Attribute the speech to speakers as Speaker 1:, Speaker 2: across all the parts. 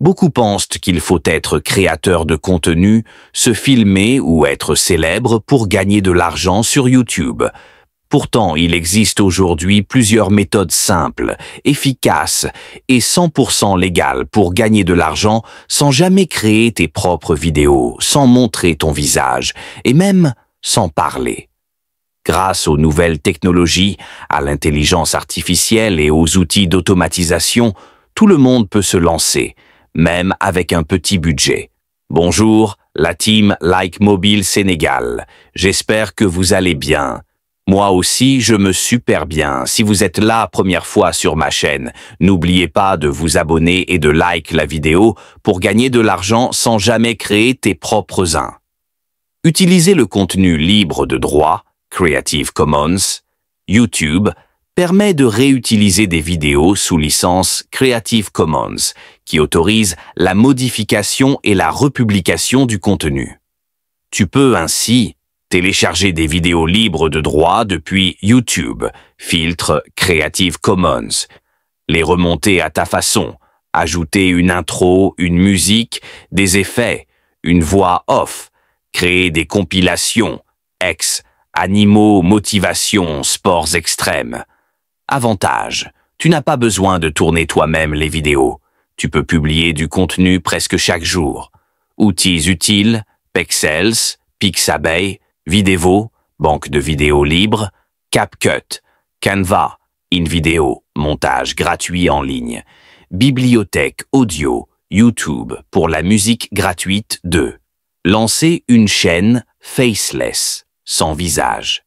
Speaker 1: Beaucoup pensent qu'il faut être créateur de contenu, se filmer ou être célèbre pour gagner de l'argent sur YouTube. Pourtant, il existe aujourd'hui plusieurs méthodes simples, efficaces et 100% légales pour gagner de l'argent sans jamais créer tes propres vidéos, sans montrer ton visage et même sans parler. Grâce aux nouvelles technologies, à l'intelligence artificielle et aux outils d'automatisation, tout le monde peut se lancer, même avec un petit budget. Bonjour, la team Like Mobile Sénégal. J'espère que vous allez bien. Moi aussi, je me super bien. Si vous êtes là première fois sur ma chaîne, n'oubliez pas de vous abonner et de like la vidéo pour gagner de l'argent sans jamais créer tes propres uns. Utiliser le contenu libre de droit, Creative Commons, YouTube, permet de réutiliser des vidéos sous licence Creative Commons, qui autorise la modification et la republication du contenu. Tu peux ainsi télécharger des vidéos libres de droit depuis YouTube, filtre Creative Commons, les remonter à ta façon, ajouter une intro, une musique, des effets, une voix off, créer des compilations, animaux, motivation, sports extrêmes. Avantage, tu n'as pas besoin de tourner toi-même les vidéos. Tu peux publier du contenu presque chaque jour. Outils utiles, Pexels, Pixabay, Videvo, banque de vidéos libres, CapCut, Canva, InVideo, montage gratuit en ligne, bibliothèque audio, YouTube pour la musique gratuite 2. Lancer une chaîne faceless, sans visage.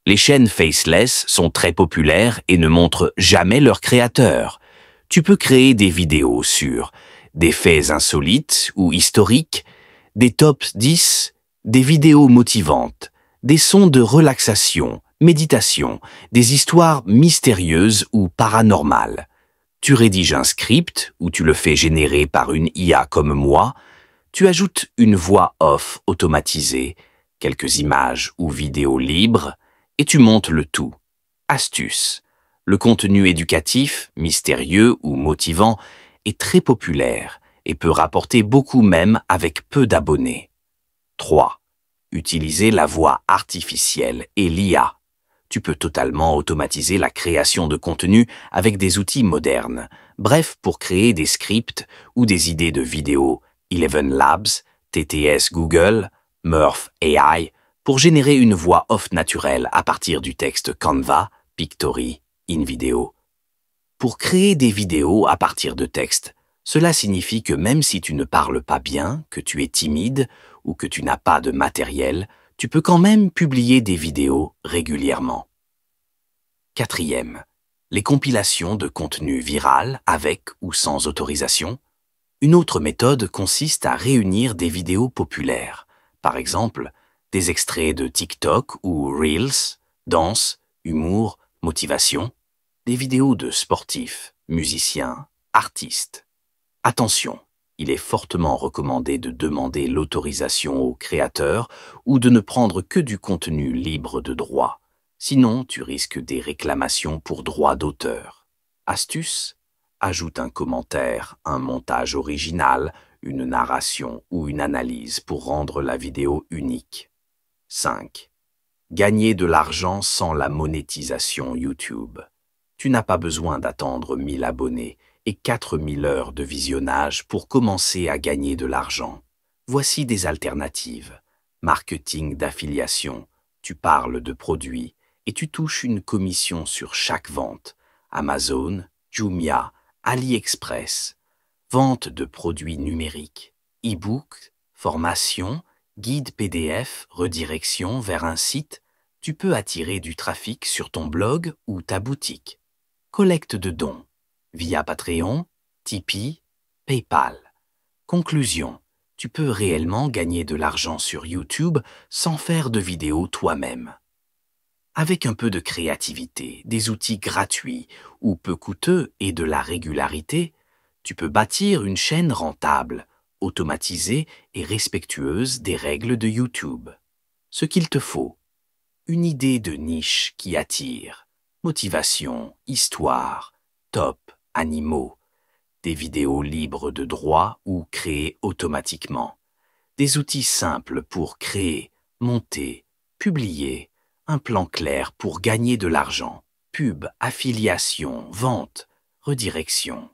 Speaker 1: Les chaînes faceless sont très populaires et ne montrent jamais leur créateur. Tu peux créer des vidéos sur des faits insolites ou historiques, des tops 10, des vidéos motivantes, des sons de relaxation, méditation, des histoires mystérieuses ou paranormales. Tu rédiges un script ou tu le fais générer par une IA comme moi. Tu ajoutes une voix off automatisée, quelques images ou vidéos libres, et tu montes le tout. Astuce. Le contenu éducatif, mystérieux ou motivant est très populaire et peut rapporter beaucoup même avec peu d'abonnés. 3. Utiliser la voix artificielle et l'IA. Tu peux totalement automatiser la création de contenu avec des outils modernes. Bref, pour créer des scripts ou des idées de vidéos, Eleven Labs, TTS Google, Murph AI, pour générer une voix off naturelle à partir du texte Canva, Pictory, InVideo. Pour créer des vidéos à partir de texte, cela signifie que même si tu ne parles pas bien, que tu es timide ou que tu n'as pas de matériel, tu peux quand même publier des vidéos régulièrement. 4. Les compilations de contenu viral avec ou sans autorisation. Une autre méthode consiste à réunir des vidéos populaires, par exemple des extraits de TikTok ou Reels, danse, humour, motivation, des vidéos de sportifs, musiciens, artistes. Attention, il est fortement recommandé de demander l'autorisation au créateur ou de ne prendre que du contenu libre de droit. Sinon, tu risques des réclamations pour droit d'auteur. Astuce: ajoute un commentaire, un montage original, une narration ou une analyse pour rendre la vidéo unique. 5. Gagner de l'argent sans la monétisation YouTube. Tu n'as pas besoin d'attendre 1000 abonnés et 4000 heures de visionnage pour commencer à gagner de l'argent. Voici des alternatives. Marketing d'affiliation. Tu parles de produits et tu touches une commission sur chaque vente. Amazon, Jumia, AliExpress. Vente de produits numériques. E-book, formation, guide PDF, redirection vers un site. Tu peux attirer du trafic sur ton blog ou ta boutique. Collecte de dons via Patreon, Tipeee, PayPal. Conclusion: tu peux réellement gagner de l'argent sur YouTube sans faire de vidéos toi-même. Avec un peu de créativité, des outils gratuits ou peu coûteux et de la régularité, tu peux bâtir une chaîne rentable, automatisée et respectueuse des règles de YouTube. Ce qu'il te faut: une idée de niche qui attire, motivation, histoire, top, animaux, des vidéos libres de droit ou créées automatiquement, des outils simples pour créer, monter, publier, un plan clair pour gagner de l'argent, pub, affiliation, vente, redirection.